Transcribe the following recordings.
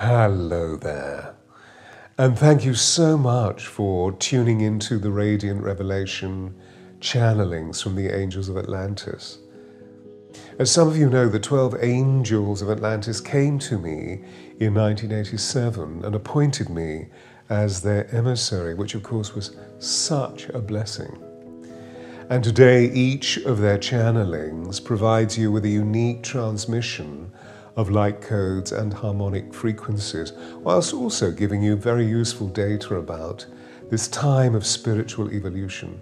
Hello there, and thank you so much for tuning into the Radiant Revelation channelings from the Angels of Atlantis. As some of you know, the 12 Angels of Atlantis came to me in 1987 and appointed me as their emissary, which of course was such a blessing. And today, each of their channelings provides you with a unique transmission of light codes and harmonic frequencies, whilst also giving you very useful data about this time of spiritual evolution.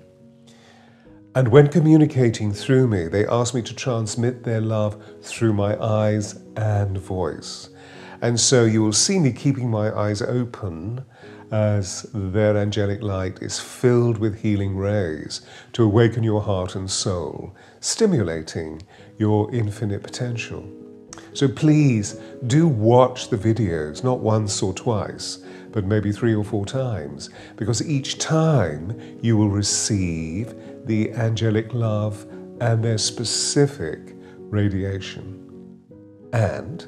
And when communicating through me, they ask me to transmit their love through my eyes and voice. And so you will see me keeping my eyes open as their angelic light is filled with healing rays to awaken your heart and soul, stimulating your infinite potential. So please do watch the videos, not once or twice, but maybe 3 or 4 times, because each time you will receive the angelic love and their specific radiation. And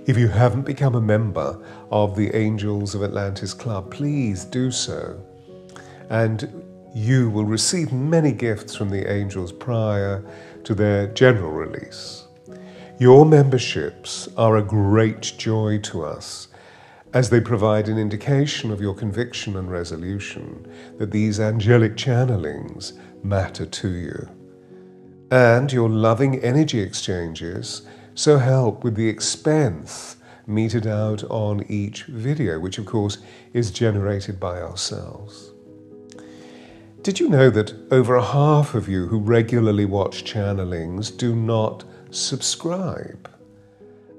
if you haven't become a member of the Angels of Atlantis Club, please do so. And you will receive many gifts from the angels prior to their general release. Your memberships are a great joy to us, as they provide an indication of your conviction and resolution that these angelic channelings matter to you. And your loving energy exchanges so help with the expense meted out on each video, which of course is generated by ourselves. Did you know that over half of you who regularly watch channelings do not subscribe?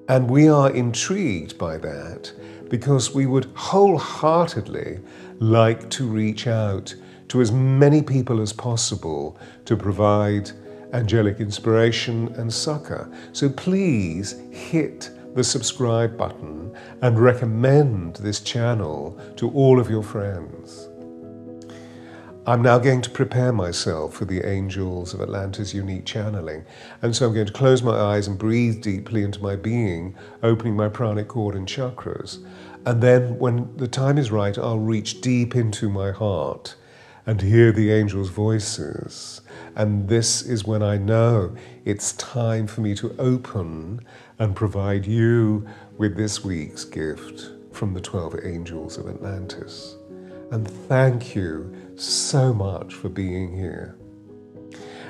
And we are intrigued by that because we would wholeheartedly like to reach out to as many people as possible to provide angelic inspiration and succor. So please hit the subscribe button and recommend this channel to all of your friends. I'm now going to prepare myself for the Angels of Atlantis unique channeling. And so I'm going to close my eyes and breathe deeply into my being, opening my pranic cord and chakras. And then when the time is right, I'll reach deep into my heart and hear the angels' voices. And this is when I know it's time for me to open and provide you with this week's gift from the 12 Angels of Atlantis. And thank you so much for being here.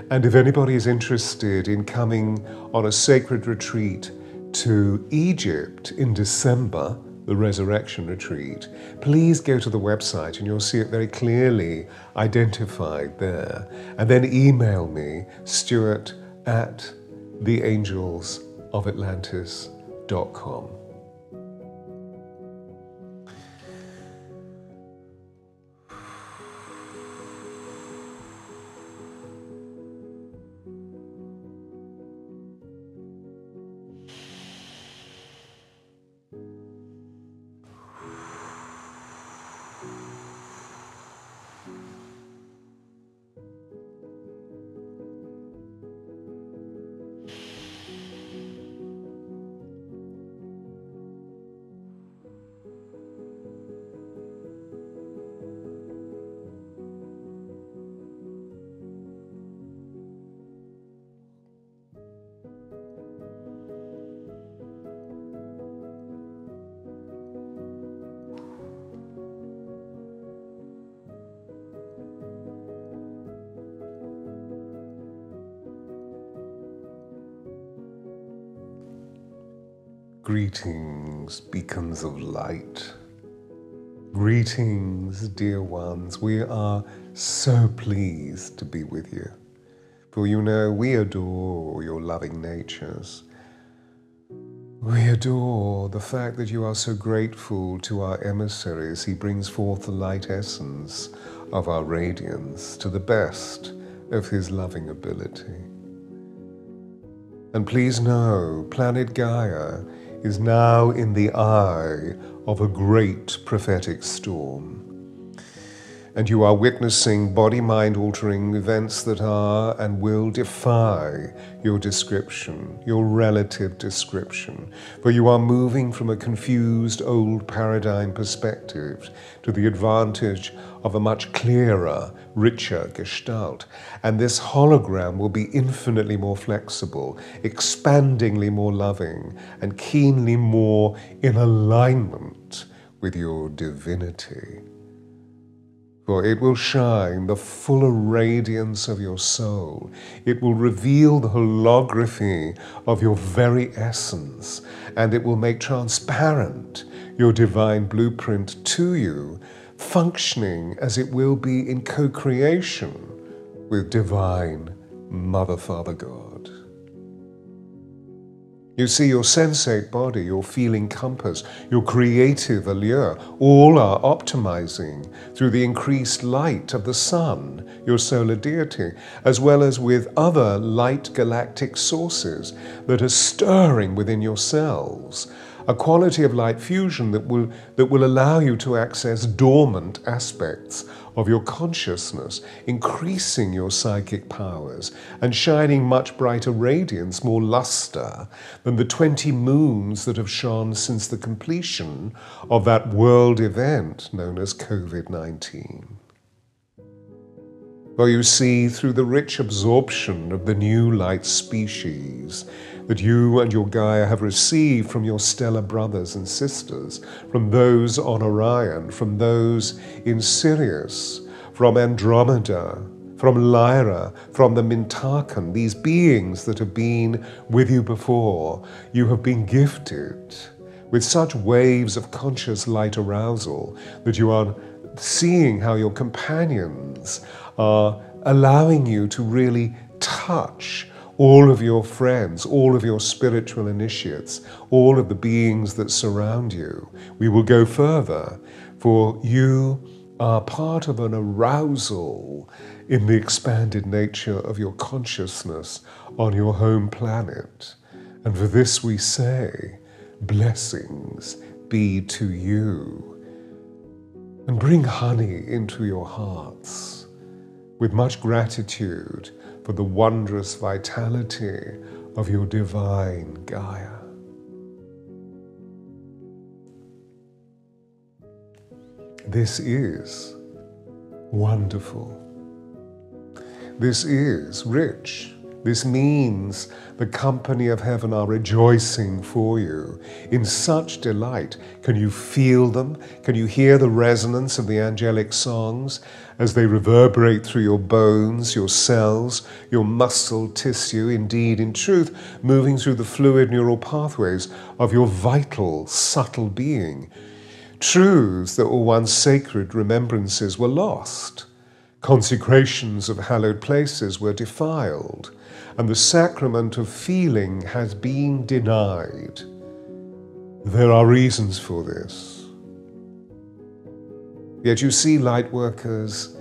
And if anybody is interested in coming on a sacred retreat to Egypt in December, the Resurrection Retreat, please go to the website and you'll see it very clearly identified there. And then email me, Stewart@theangelsofatlantis.com. Greetings, beacons of light. Greetings, dear ones. We are so pleased to be with you. For you know, we adore your loving natures. We adore the fact that you are so grateful to our emissary as he brings forth the light essence of our radiance to the best of his loving ability. And please know, planet Gaia is now in the eye of a great prophetic storm. And you are witnessing body-mind altering events that are and will defy your description, your relative description. For you are moving from a confused old paradigm perspective to the advantage of a much clearer, richer gestalt. And this hologram will be infinitely more flexible, expandingly more loving, and keenly more in alignment with your divinity. For it will shine the fuller radiance of your soul. It will reveal the holography of your very essence, and it will make transparent your divine blueprint to you, functioning as it will be in co-creation with divine Mother, Father, God. You see, your sensate body, your feeling compass, your creative allure, all are optimizing through the increased light of the sun, your solar deity, as well as with other light galactic sources that are stirring within your cells, a quality of light fusion that will allow you to access dormant aspects of your consciousness, increasing your psychic powers and shining much brighter radiance, more luster than the 20 moons that have shone since the completion of that world event known as COVID-19. For you see, through the rich absorption of the new light species that you and your Gaia have received from your stellar brothers and sisters, from those on Orion, from those in Sirius, from Andromeda, from Lyra, from the Mintakan, these beings that have been with you before, you have been gifted with such waves of conscious light arousal that you are seeing how your companions are allowing you to really touch all of your friends, all of your spiritual initiates, all of the beings that surround you. We will go further, for you are part of an arousal in the expanded nature of your consciousness on your home planet. And for this we say, blessings be to you. And bring honey into your hearts with much gratitude for the wondrous vitality of your divine Gaia. This is wonderful. This is rich. This means the company of heaven are rejoicing for you in such delight. Can you feel them? Can you hear the resonance of the angelic songs as they reverberate through your bones, your cells, your muscle tissue, indeed, in truth, moving through the fluid neural pathways of your vital, subtle being? Truths that were once sacred remembrances were lost. Consecrations of hallowed places were defiled, and the sacrament of feeling has been denied. There are reasons for this. Yet you see, light workers,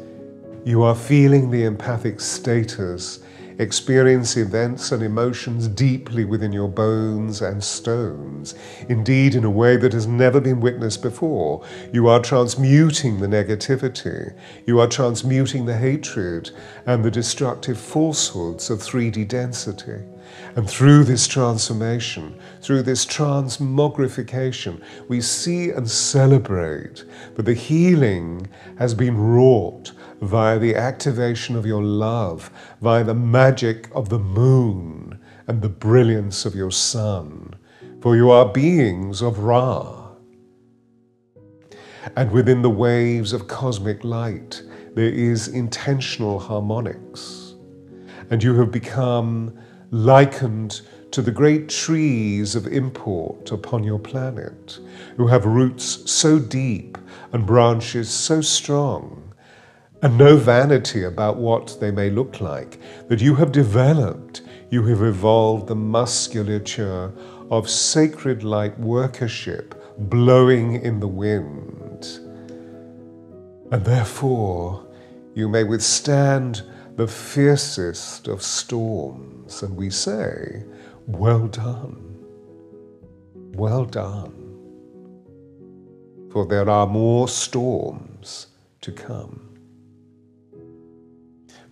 you are feeling the empathic status, experience events and emotions deeply within your bones and stones, indeed in a way that has never been witnessed before. You are transmuting the negativity, you are transmuting the hatred and the destructive falsehoods of 3D density. And through this transformation, through this transmogrification, we see and celebrate that the healing has been wrought via the activation of your love, via the magic of the moon and the brilliance of your sun. For you are beings of Ra. And within the waves of cosmic light, there is intentional harmonics. And you have become likened to the great trees of import upon your planet, who have roots so deep and branches so strong, and no vanity about what they may look like, that you have developed, you have evolved the musculature of sacred light workership blowing in the wind. And therefore, you may withstand the fiercest of storms, and we say, well done, well done. For there are more storms to come.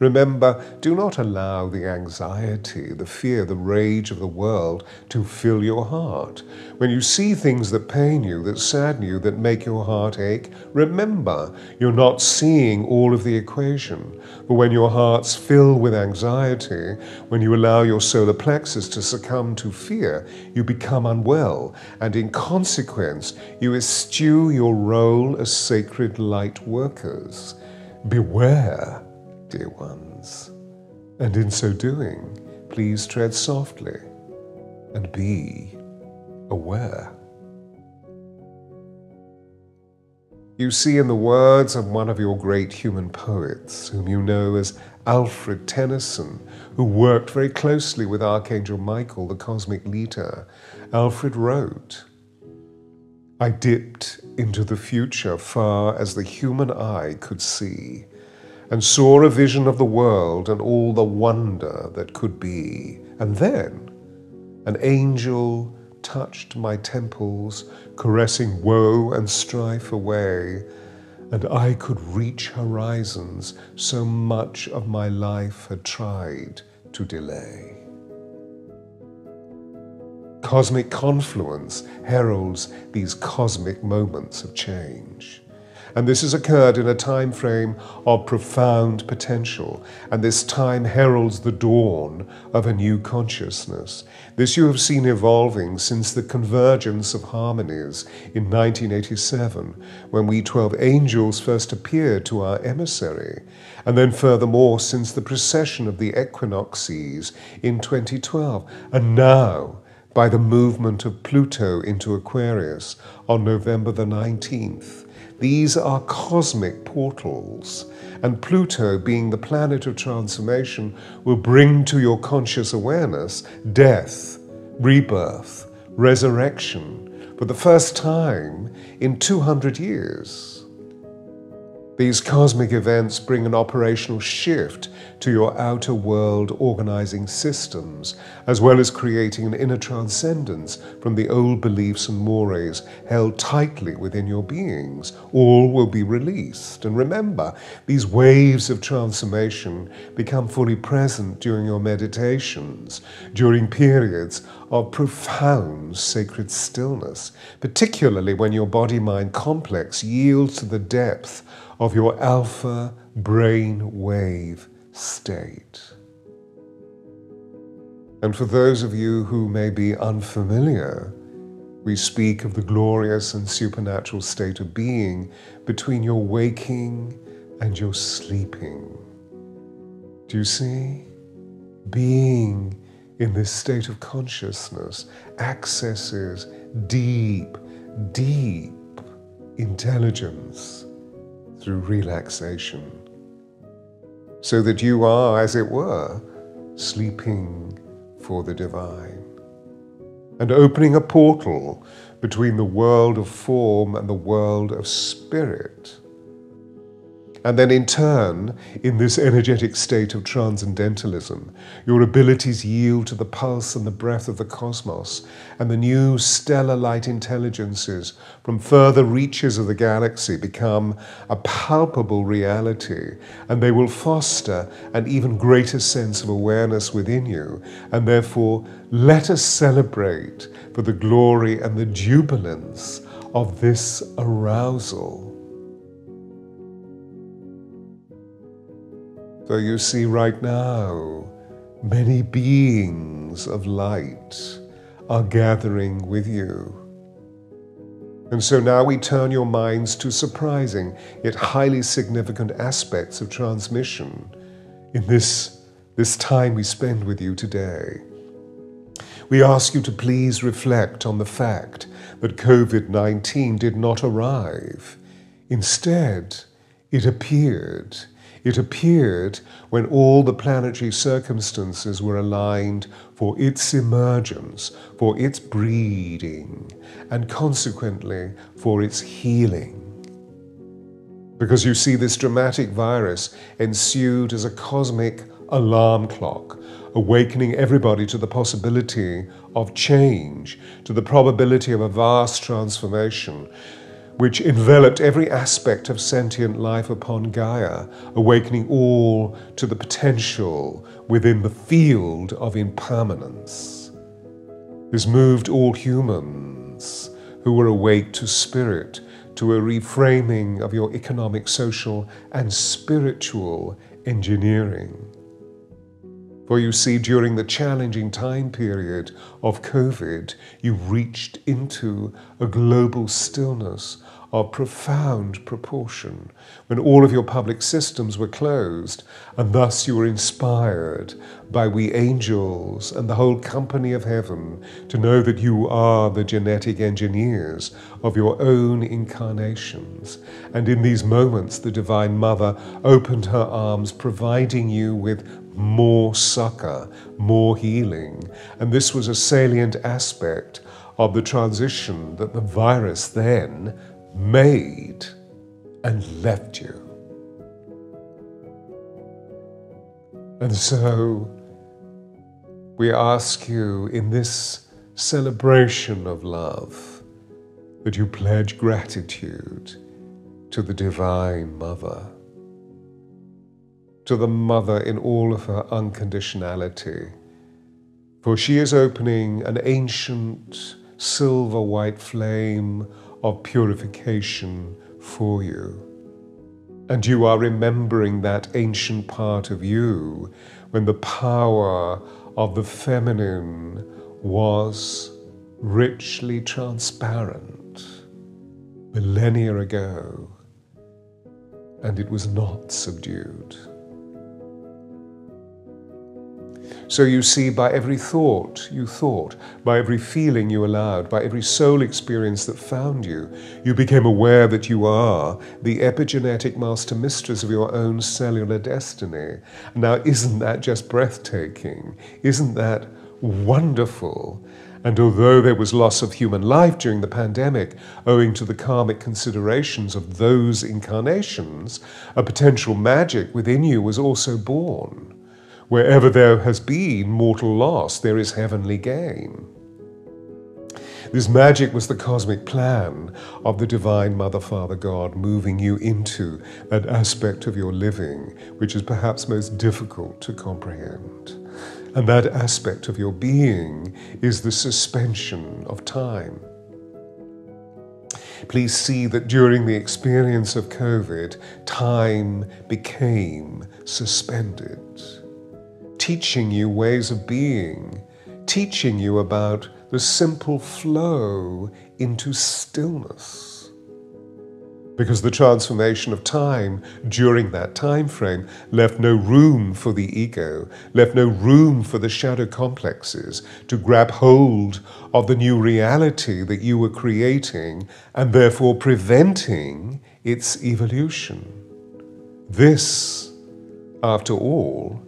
Remember, do not allow the anxiety, the fear, the rage of the world to fill your heart. When you see things that pain you, that sadden you, that make your heart ache, remember, you're not seeing all of the equation. But when your heart's filled with anxiety, when you allow your solar plexus to succumb to fear, you become unwell, and in consequence, you eschew your role as sacred light workers. Beware, dear ones, and in so doing, please tread softly and be aware. You see, in the words of one of your great human poets, whom you know as Alfred Tennyson, who worked very closely with Archangel Michael, the cosmic leader, Alfred wrote, "I dipped into the future far as the human eye could see, and saw a vision of the world and all the wonder that could be. And then an angel touched my temples, caressing woe and strife away, and I could reach horizons so much of my life had tried to delay." Cosmic confluence heralds these cosmic moments of change. And this has occurred in a time frame of profound potential, and this time heralds the dawn of a new consciousness. This you have seen evolving since the convergence of harmonies in 1987, when we 12 angels first appeared to our emissary, and then furthermore since the precession of the equinoxes in 2012, and now by the movement of Pluto into Aquarius on November the 19th. These are cosmic portals, and Pluto, being the planet of transformation, will bring to your conscious awareness death, rebirth, resurrection for the first time in 200 years. These cosmic events bring an operational shift to your outer world organizing systems, as well as creating an inner transcendence from the old beliefs and mores held tightly within your beings. All will be released. And remember, these waves of transformation become fully present during your meditations, during periods of profound sacred stillness, particularly when your body-mind complex yields to the depth of your alpha brain wave state. And for those of you who may be unfamiliar, we speak of the glorious and supernatural state of being between your waking and your sleeping. Do you see? Being in this state of consciousness accesses deep, deep intelligence through relaxation, so that you are, as it were, sleeping for the divine, and opening a portal between the world of form and the world of spirit. And then in turn, in this energetic state of transcendentalism, your abilities yield to the pulse and the breath of the cosmos, and the new stellar light intelligences from further reaches of the galaxy become a palpable reality, and they will foster an even greater sense of awareness within you. And therefore, let us celebrate for the glory and the jubilance of this arousal. So you see right now, many beings of light are gathering with you. And so now we turn your minds to surprising yet highly significant aspects of transmission in this time we spend with you today. We ask you to please reflect on the fact that COVID-19 did not arrive. Instead, it appeared. It appeared when all the planetary circumstances were aligned for its emergence, for its breeding, and consequently for its healing. Because you see, this dramatic virus ensued as a cosmic alarm clock, awakening everybody to the possibility of change, to the probability of a vast transformation, which enveloped every aspect of sentient life upon Gaia, awakening all to the potential within the field of impermanence. This moved all humans who were awake to spirit to a reframing of your economic, social, and spiritual engineering. For you see, during the challenging time period of COVID, you reached into a global stillness of profound proportion, when all of your public systems were closed, and thus you were inspired by we angels and the whole company of heaven to know that you are the genetic engineers of your own incarnations. And in these moments, the Divine Mother opened her arms, providing you with more succor, more healing. And this was a salient aspect of the transition that the virus then made and left you. And so we ask you in this celebration of love that you pledge gratitude to the Divine Mother, to the Mother in all of her unconditionality, for she is opening an ancient silver white flame of purification for you. And you are remembering that ancient part of you when the power of the feminine was richly transparent millennia ago, and it was not subdued. So you see, by every thought you thought, by every feeling you allowed, by every soul experience that found you, you became aware that you are the epigenetic master mistress of your own cellular destiny. Now, isn't that just breathtaking? Isn't that wonderful? And although there was loss of human life during the pandemic, owing to the karmic considerations of those incarnations, a potential magic within you was also born. Wherever there has been mortal loss, there is heavenly gain. This magic was the cosmic plan of the Divine Mother, Father, God, moving you into that aspect of your living, which is perhaps most difficult to comprehend. And that aspect of your being is the suspension of time. Please see that during the experience of COVID, time became suspended, teaching you ways of being, teaching you about the simple flow into stillness. Because the transformation of time during that time frame left no room for the ego, left no room for the shadow complexes to grab hold of the new reality that you were creating and therefore preventing its evolution. This, after all,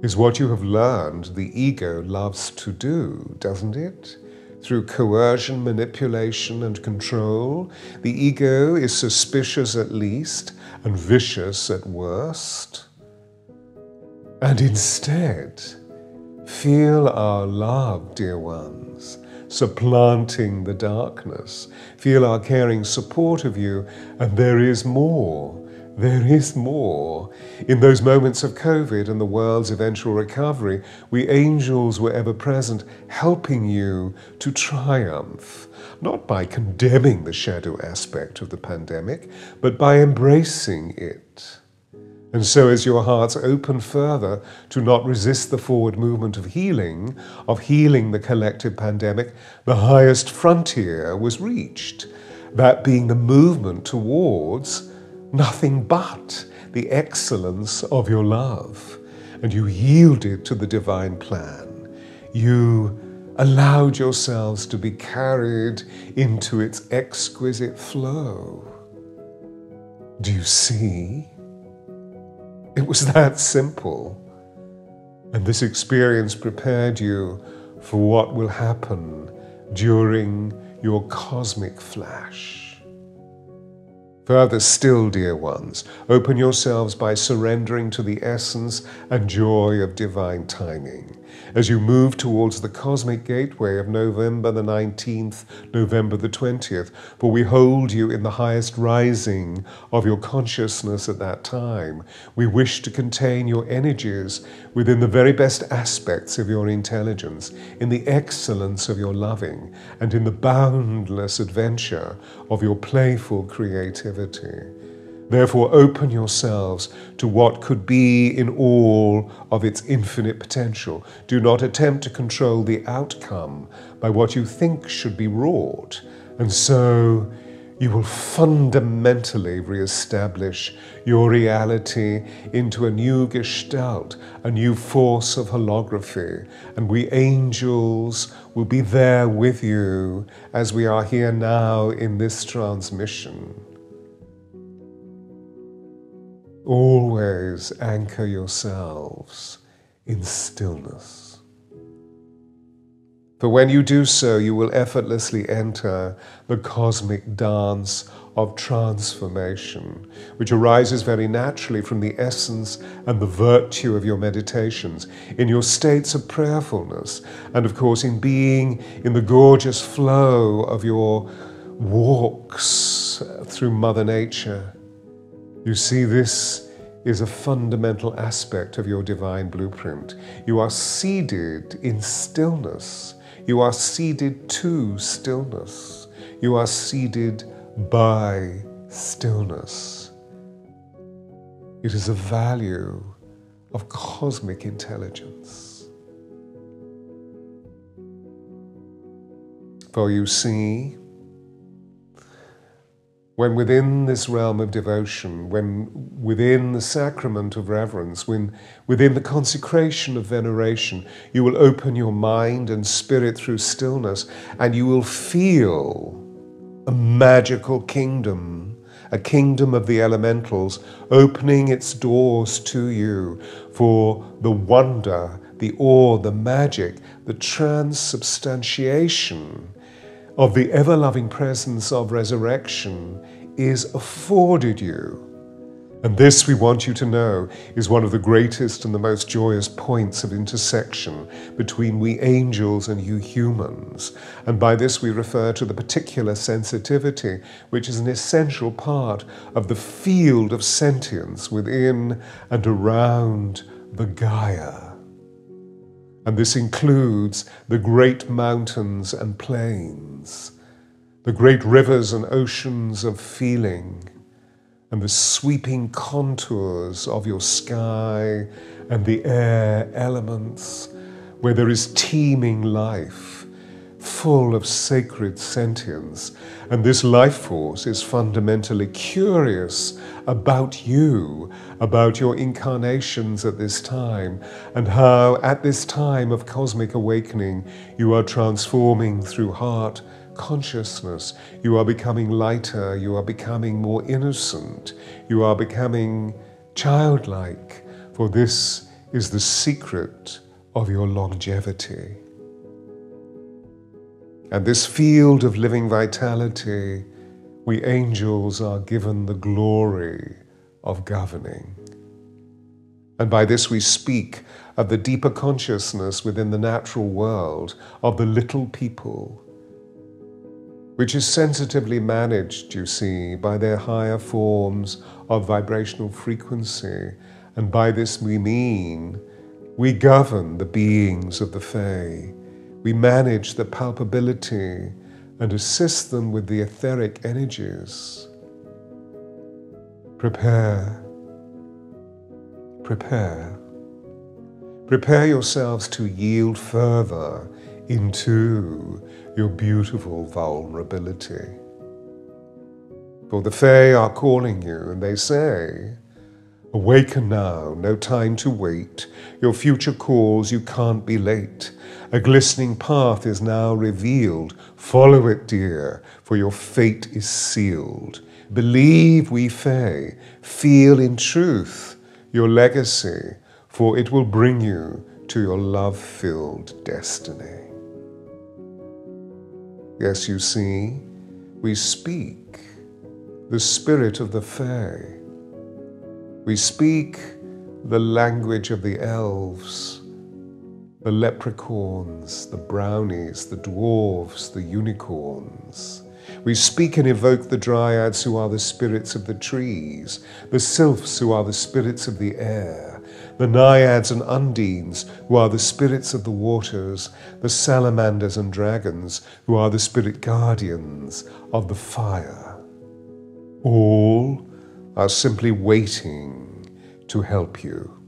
is what you have learned the ego loves to do, doesn't it? Through coercion, manipulation, and control, the ego is suspicious at least and vicious at worst. And instead, feel our love, dear ones, supplanting the darkness. Feel our caring support of you, and there is more. There is more. In those moments of COVID and the world's eventual recovery, we angels were ever present, helping you to triumph, not by condemning the shadow aspect of the pandemic, but by embracing it. And so as your hearts open further to not resist the forward movement of healing the collective pandemic, the highest frontier was reached, that being the movement towards nothing but the excellence of your love. And you yielded to the divine plan. You allowed yourselves to be carried into its exquisite flow. Do you see? It was that simple. And this experience prepared you for what will happen during your cosmic flash. Further still, dear ones, open yourselves by surrendering to the essence and joy of divine timing. As you move towards the cosmic gateway of November the 19th, November the 20th, for we hold you in the highest rising of your consciousness at that time. We wish to contain your energies within the very best aspects of your intelligence, in the excellence of your loving, and in the boundless adventure of your playful creativity. Therefore, open yourselves to what could be in all of its infinite potential. Do not attempt to control the outcome by what you think should be wrought, and so you will fundamentally re-establish your reality into a new gestalt, a new force of holography, and we angels will be there with you as we are here now in this transmission. Always anchor yourselves in stillness. For when you do so, you will effortlessly enter the cosmic dance of transformation, which arises very naturally from the essence and the virtue of your meditations, in your states of prayerfulness, and of course in being in the gorgeous flow of your walks through Mother Nature. You see, this is a fundamental aspect of your divine blueprint. You are seated in stillness. You are seated to stillness. You are seated by stillness. It is a value of cosmic intelligence. For you see, when within this realm of devotion, when within the sacrament of reverence, when within the consecration of veneration, you will open your mind and spirit through stillness, and you will feel a magical kingdom, a kingdom of the elementals, opening its doors to you for the wonder, the awe, the magic, the transubstantiation of the ever-loving presence of resurrection is afforded you. And this, we want you to know, is one of the greatest and the most joyous points of intersection between we angels and you humans. And by this we refer to the particular sensitivity, which is an essential part of the field of sentience within and around the Gaia. And this includes the great mountains and plains, the great rivers and oceans of feeling, and the sweeping contours of your sky and the air elements, where there is teeming life, full of sacred sentience. And this life force is fundamentally curious about you, about your incarnations at this time, and how at this time of cosmic awakening you are transforming through heart consciousness. You are becoming lighter, you are becoming more innocent, you are becoming childlike, for this is the secret of your longevity. And this field of living vitality, we angels are given the glory of governing. And by this we speak of the deeper consciousness within the natural world of the little people, which is sensitively managed, you see, by their higher forms of vibrational frequency. And by this we mean we govern the beings of the Fae. We manage the palpability and assist them with the etheric energies. Prepare. Prepare. Prepare yourselves to yield further into your beautiful vulnerability. For the Fae are calling you, and they say, awaken now, no time to wait. Your future calls, you can't be late. A glistening path is now revealed. Follow it, dear, for your fate is sealed. Believe, we Fae, feel in truth your legacy, for it will bring you to your love-filled destiny. Yes, you see, we speak the spirit of the Fae. We speak the language of the elves, the leprechauns, the brownies, the dwarves, the unicorns. We speak and evoke the dryads who are the spirits of the trees, the sylphs who are the spirits of the air, the naiads and undines who are the spirits of the waters, the salamanders and dragons who are the spirit guardians of the fire. All are simply waiting to help you,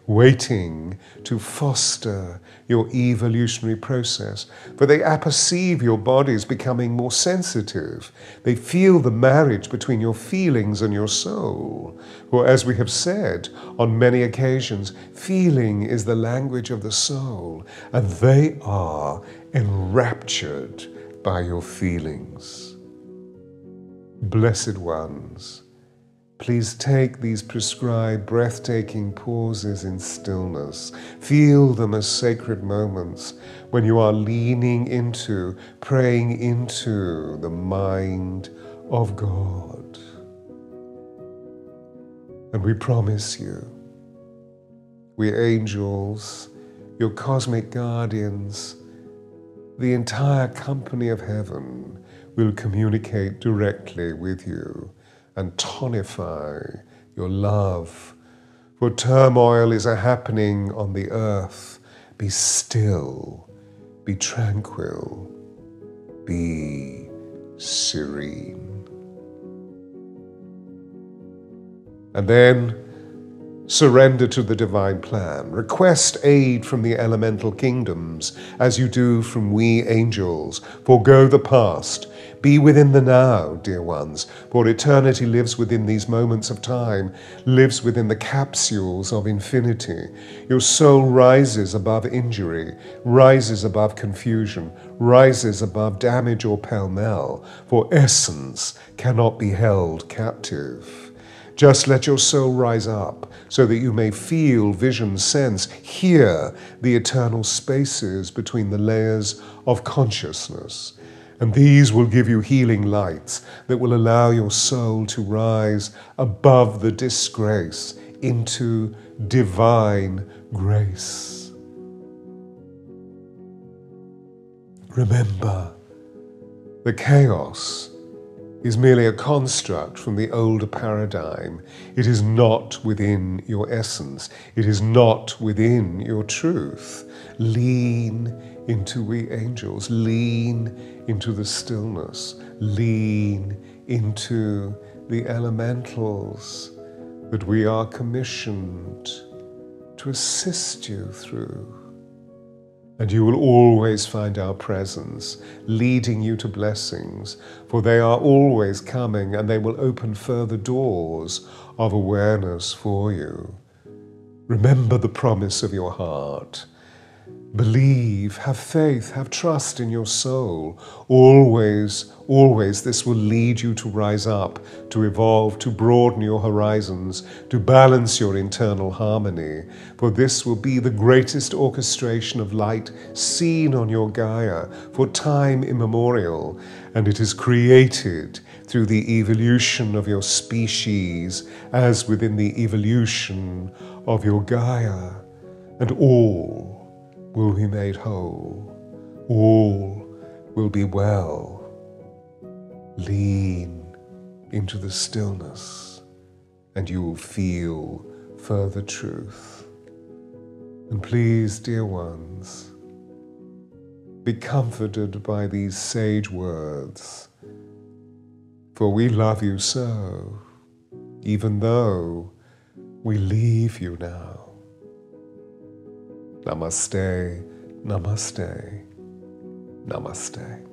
waiting to foster your evolutionary process, for they apperceive your bodies becoming more sensitive. They feel the marriage between your feelings and your soul. For as we have said on many occasions, feeling is the language of the soul, and they are enraptured by your feelings. Blessed ones, please take these prescribed breathtaking pauses in stillness. Feel them as sacred moments when you are leaning into, praying into the mind of God. And we promise you, we angels, your cosmic guardians, the entire company of heaven will communicate directly with you and tonify your love. For turmoil is a happening on the earth. Be still, be tranquil, be serene. And then surrender to the divine plan. Request aid from the elemental kingdoms, as you do from we angels. Forgo the past. Be within the now, dear ones, for eternity lives within these moments of time, lives within the capsules of infinity. Your soul rises above injury, rises above confusion, rises above damage or pell-mell, for essence cannot be held captive. Just let your soul rise up so that you may feel, vision, sense, hear the eternal spaces between the layers of consciousness. And these will give you healing lights that will allow your soul to rise above the disgrace into divine grace. Remember, the chaos is merely a construct from the older paradigm. It is not within your essence. It is not within your truth. Lean into we angels. Lean into the stillness. Lean into the elementals that we are commissioned to assist you through. And you will always find our presence, leading you to blessings, for they are always coming, and they will open further doors of awareness for you. Remember the promise of your heart. Believe, have faith, have trust in your soul. Always, always this will lead you to rise up, to evolve, to broaden your horizons, to balance your internal harmony. For this will be the greatest orchestration of light seen on your Gaia for time immemorial, and it is created through the evolution of your species as within the evolution of your Gaia, and all will be made whole. All will be well. Lean into the stillness, and you will feel further truth. And please, dear ones, be comforted by these sage words, for we love you so, even though we leave you now. Namaste, namaste, namaste.